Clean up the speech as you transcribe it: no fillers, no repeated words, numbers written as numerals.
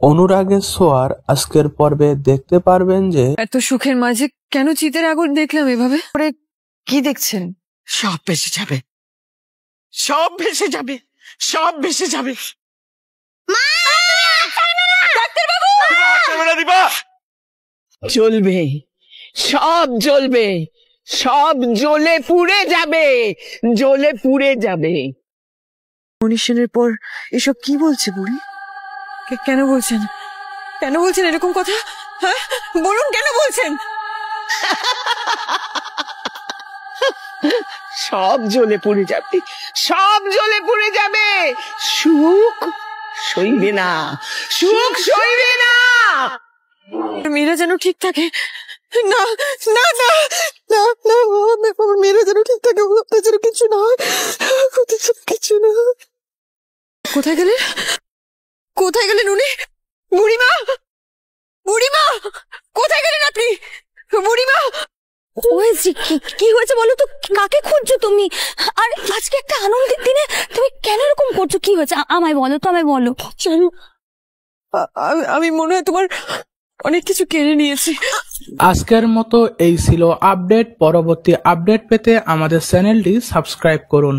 অনুরাগের ছোঁয়ার আজকের পর্বে দেখতে পারবেন যে এত সুখের মাঝে কেন চিতের আগুন দেখলাম এভাবে। কি দেখছেন? সব ভেসে যাবে, সব ভেসে যাবে, সব ভেসে যাবে। জ্বলবে, সব জ্বলবে, সব জ্বলে পুড়ে যাবে, জ্বলে পুড়ে যাবে। মনীষের পর এসব কি বলছে বুড়ি? কেন বলছেন? কেন বলছেন এরকম কথা? হ্যাঁ বলুন, কেন বলছেন? সব জ্বলে পুড়ে যাবে, সব জ্বলে পুড়ে যাবে। সুখ সইবে না, সুখ সইবে না। মেয়েরা যেন ঠিক থাকে। না না না না না, আমার মেয়েরা যেন ঠিক থাকে, আপনার যেন কিছু না হয়, কিছু না। কোথায় গেলেন? কোথায় গেলেন উনি? বুড়িমা, বুড়িমা, কোথায় গেলেন আপনি? বুড়িমা হয়েছে কি হয়েছে বলো তো? কাকে খুঁজছো তুমি? আর আজকে একটা আনন্দের দিনে তুমি কেন এরকম করছো? কি হয়েছে আমায় বলো তো, আমায় বলো। জানো, আমি মনে হয় তোমার অনেক কিছু কেড়ে নিয়েছি। আজকের মতো এই ছিল আপডেট। পরবর্তী আপডেট পেতে আমাদের চ্যানেলটি সাবস্ক্রাইব করুন।